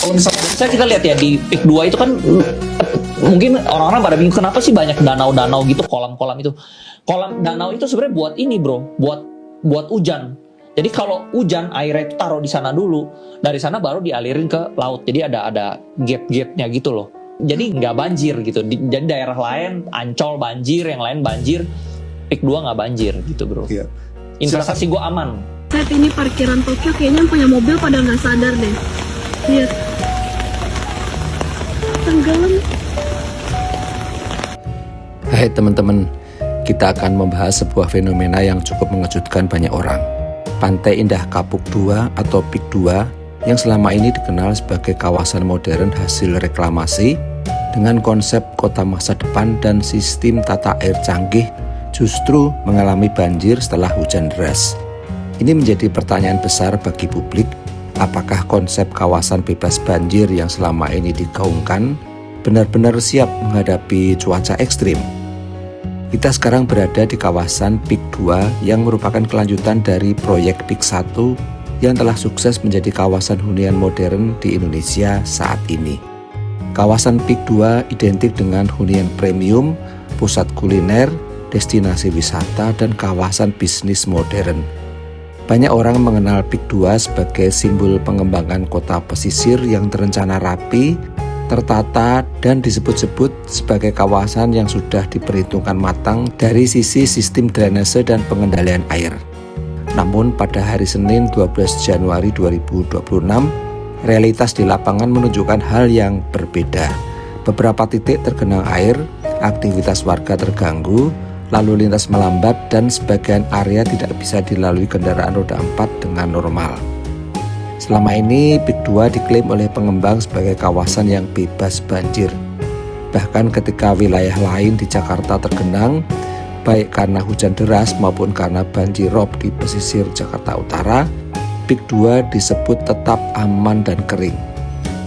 Kalau misalnya Saya kita lihat ya di PIK 2 itu kan mungkin orang-orang pada bingung kenapa sih banyak danau-danau gitu, kolam-kolam itu. Kolam danau itu sebenarnya buat ini, Bro, buat hujan. Jadi kalau hujan airnya itu taruh di sana dulu, dari sana baru dialirin ke laut. Jadi ada gap-gapnya gitu loh. Jadi nggak banjir gitu. Jadi daerah lain Ancol banjir, yang lain banjir, PIK 2 nggak banjir gitu, Bro. Iya. Investasi gue aman. Saat ini parkiran Tokyo kayaknya yang punya mobil pada nggak sadar deh. Lihat. Tenggelam. Hai teman-teman, kita akan membahas sebuah fenomena yang cukup mengejutkan banyak orang. Pantai Indah Kapuk 2 atau PIK 2 yang selama ini dikenal sebagai kawasan modern hasil reklamasi dengan konsep kota masa depan dan sistem tata air canggih justru mengalami banjir setelah hujan deras. Ini menjadi pertanyaan besar bagi publik, apakah konsep kawasan bebas banjir yang selama ini digaungkan benar-benar siap menghadapi cuaca ekstrim? Kita sekarang berada di kawasan PIK 2 yang merupakan kelanjutan dari proyek PIK 1 yang telah sukses menjadi kawasan hunian modern di Indonesia saat ini. Kawasan PIK 2 identik dengan hunian premium, pusat kuliner, destinasi wisata, dan kawasan bisnis modern. Banyak orang mengenal PIK 2 sebagai simbol pengembangan kota pesisir yang terencana rapi, tertata, dan disebut-sebut sebagai kawasan yang sudah diperhitungkan matang dari sisi sistem drainase dan pengendalian air. Namun pada hari Senin 12 Januari 2026, realitas di lapangan menunjukkan hal yang berbeda. Beberapa titik tergenang air, aktivitas warga terganggu, lalu lintas melambat, dan sebagian area tidak bisa dilalui kendaraan roda 4 dengan normal. Selama ini PIK 2 diklaim oleh pengembang sebagai kawasan yang bebas banjir. Bahkan ketika wilayah lain di Jakarta tergenang, baik karena hujan deras maupun karena banjir rob di pesisir Jakarta Utara, PIK 2 disebut tetap aman dan kering.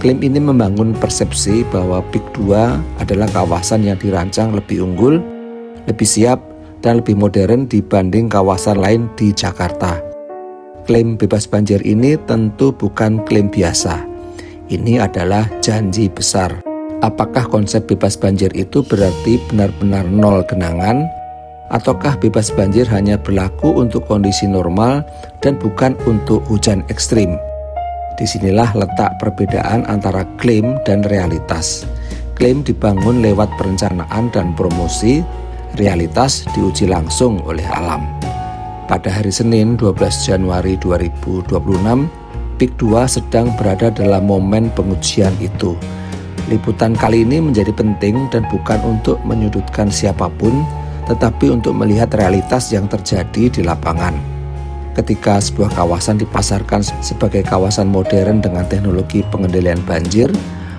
Klaim ini membangun persepsi bahwa PIK 2 adalah kawasan yang dirancang lebih unggul, lebih siap, dan lebih modern dibanding kawasan lain di Jakarta. Klaim bebas banjir ini tentu bukan klaim biasa. Ini adalah janji besar. Apakah konsep bebas banjir itu berarti benar-benar nol genangan? Ataukah bebas banjir hanya berlaku untuk kondisi normal dan bukan untuk hujan ekstrim? Disinilah letak perbedaan antara klaim dan realitas. Klaim dibangun lewat perencanaan dan promosi, realitas diuji langsung oleh alam. Pada hari Senin 12 Januari 2026, PIK 2 sedang berada dalam momen pengujian itu. Liputan kali ini menjadi penting dan bukan untuk menyudutkan siapapun, tetapi untuk melihat realitas yang terjadi di lapangan. Ketika sebuah kawasan dipasarkan sebagai kawasan modern dengan teknologi pengendalian banjir,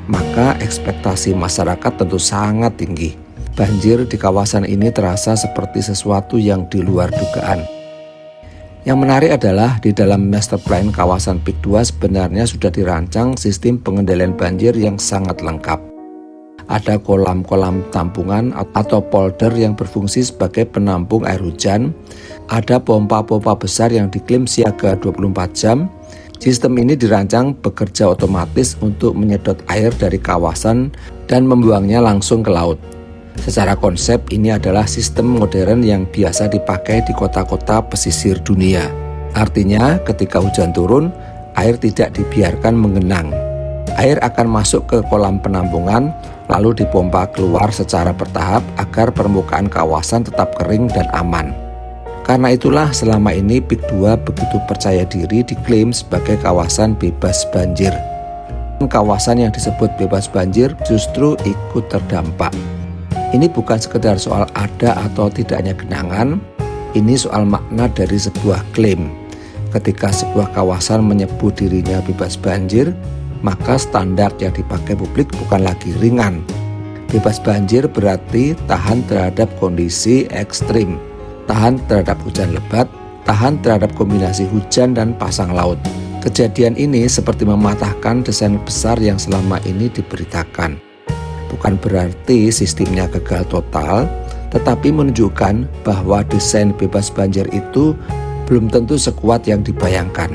maka ekspektasi masyarakat tentu sangat tinggi. Banjir di kawasan ini terasa seperti sesuatu yang di luar dugaan. Yang menarik adalah di dalam master plan kawasan PIK 2 sebenarnya sudah dirancang sistem pengendalian banjir yang sangat lengkap. Ada kolam-kolam tampungan atau polder yang berfungsi sebagai penampung air hujan, ada pompa-pompa besar yang diklaim siaga 24 jam. Sistem ini dirancang bekerja otomatis untuk menyedot air dari kawasan dan membuangnya langsung ke laut. Secara konsep ini adalah sistem modern yang biasa dipakai di kota-kota pesisir dunia. Artinya ketika hujan turun, air tidak dibiarkan mengenang. Air akan masuk ke kolam penampungan, lalu dipompa keluar secara bertahap agar permukaan kawasan tetap kering dan aman. Karena itulah selama ini PIK 2 begitu percaya diri diklaim sebagai kawasan bebas banjir. Kawasan yang disebut bebas banjir justru ikut terdampak. Ini bukan sekedar soal ada atau tidaknya genangan, ini soal makna dari sebuah klaim. Ketika sebuah kawasan menyebut dirinya bebas banjir, maka standar yang dipakai publik bukan lagi ringan. Bebas banjir berarti tahan terhadap kondisi ekstrim, tahan terhadap hujan lebat, tahan terhadap kombinasi hujan dan pasang laut. Kejadian ini seperti mematahkan desain besar yang selama ini diberitakan. Bukan berarti sistemnya gagal total, tetapi menunjukkan bahwa desain bebas banjir itu belum tentu sekuat yang dibayangkan.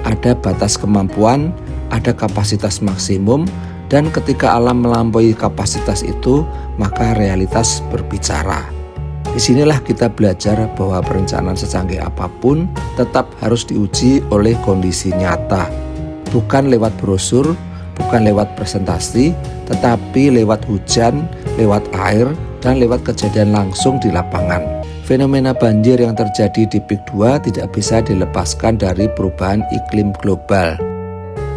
Ada batas kemampuan, ada kapasitas maksimum, dan ketika alam melampaui kapasitas itu, maka realitas berbicara. Disinilah kita belajar bahwa perencanaan secanggih apapun tetap harus diuji oleh kondisi nyata. Bukan lewat brosur, bukan lewat presentasi, tetapi lewat hujan, lewat air, dan lewat kejadian langsung di lapangan. Fenomena banjir yang terjadi di Peak 2 tidak bisa dilepaskan dari perubahan iklim global.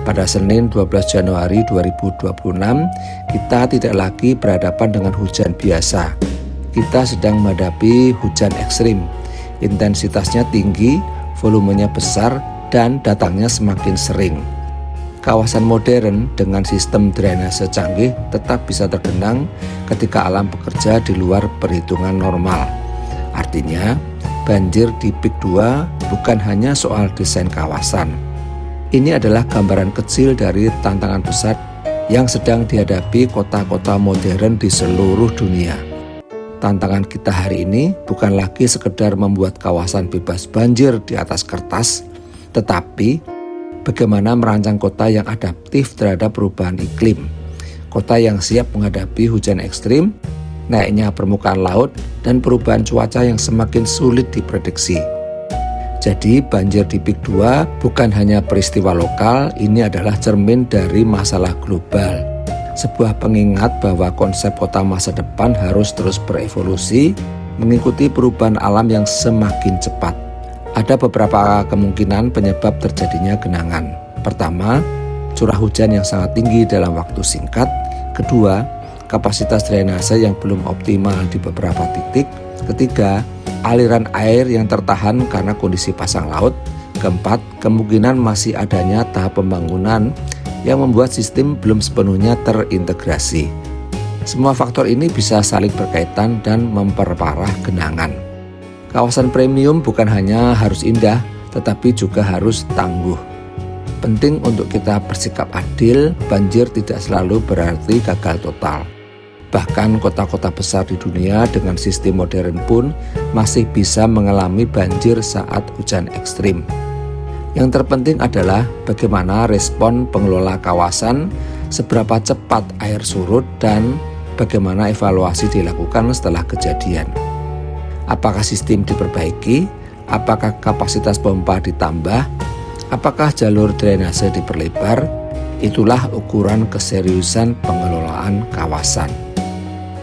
Pada Senin 12 Januari 2026, kita tidak lagi berhadapan dengan hujan biasa. Kita sedang menghadapi hujan ekstrim. Intensitasnya tinggi, volumenya besar, dan datangnya semakin sering. Kawasan modern dengan sistem drainase canggih tetap bisa tergenang ketika alam bekerja di luar perhitungan normal. Artinya, banjir di Peak 2 bukan hanya soal desain kawasan. Ini adalah gambaran kecil dari tantangan besar yang sedang dihadapi kota-kota modern di seluruh dunia. Tantangan kita hari ini bukan lagi sekedar membuat kawasan bebas banjir di atas kertas, tetapi bagaimana merancang kota yang adaptif terhadap perubahan iklim, kota yang siap menghadapi hujan ekstrim, naiknya permukaan laut, dan perubahan cuaca yang semakin sulit diprediksi. Jadi banjir di Peak 2 bukan hanya peristiwa lokal, ini adalah cermin dari masalah global. Sebuah pengingat bahwa konsep kota masa depan harus terus berevolusi, mengikuti perubahan alam yang semakin cepat. Ada beberapa kemungkinan penyebab terjadinya genangan. Pertama, curah hujan yang sangat tinggi dalam waktu singkat. Kedua, kapasitas drainase yang belum optimal di beberapa titik. Ketiga, aliran air yang tertahan karena kondisi pasang laut. Keempat, kemungkinan masih adanya tahap pembangunan yang membuat sistem belum sepenuhnya terintegrasi. Semua faktor ini bisa saling berkaitan dan memperparah genangan. Kawasan premium bukan hanya harus indah, tetapi juga harus tangguh. Penting untuk kita bersikap adil, banjir tidak selalu berarti gagal total. Bahkan kota-kota besar di dunia dengan sistem modern pun masih bisa mengalami banjir saat hujan ekstrim. Yang terpenting adalah bagaimana respon pengelola kawasan, seberapa cepat air surut, dan bagaimana evaluasi dilakukan setelah kejadian. Apakah sistem diperbaiki? Apakah kapasitas pompa ditambah? Apakah jalur drainase diperlebar? Itulah ukuran keseriusan pengelolaan kawasan.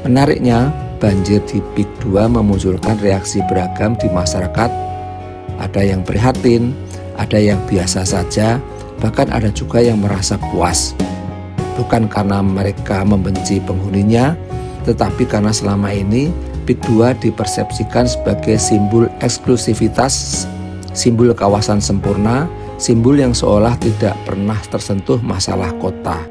Menariknya, banjir di Peak 2 memunculkan reaksi beragam di masyarakat. Ada yang prihatin, ada yang biasa saja, bahkan ada juga yang merasa puas. Bukan karena mereka membenci penghuninya, tetapi karena selama ini Peak 2 dipersepsikan sebagai simbol eksklusivitas, simbol kawasan sempurna, simbol yang seolah tidak pernah tersentuh masalah kota.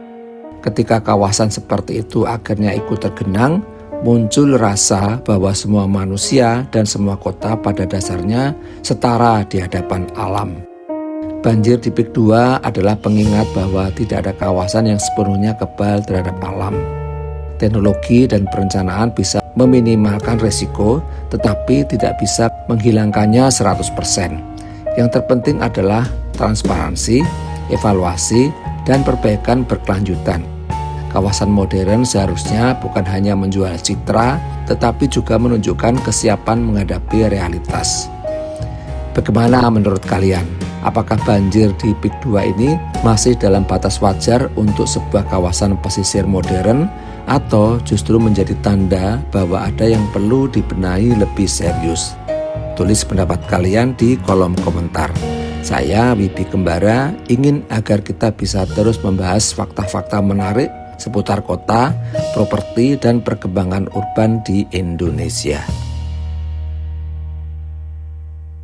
Ketika kawasan seperti itu akhirnya ikut tergenang, muncul rasa bahwa semua manusia dan semua kota pada dasarnya setara di hadapan alam. Banjir di Peak 2 adalah pengingat bahwa tidak ada kawasan yang sepenuhnya kebal terhadap alam. Teknologi dan perencanaan bisa meminimalkan resiko, tetapi tidak bisa menghilangkannya 100%. Yang terpenting adalah transparansi, evaluasi, dan perbaikan berkelanjutan. Kawasan modern seharusnya bukan hanya menjual citra, tetapi juga menunjukkan kesiapan menghadapi realitas. Bagaimana menurut kalian? Apakah banjir di Peak 2 ini masih dalam batas wajar untuk sebuah kawasan pesisir modern, atau justru menjadi tanda bahwa ada yang perlu dibenahi lebih serius? Tulis pendapat kalian di kolom komentar. Saya, Wibi Kembara, ingin agar kita bisa terus membahas fakta-fakta menarik seputar kota, properti, dan perkembangan urban di Indonesia.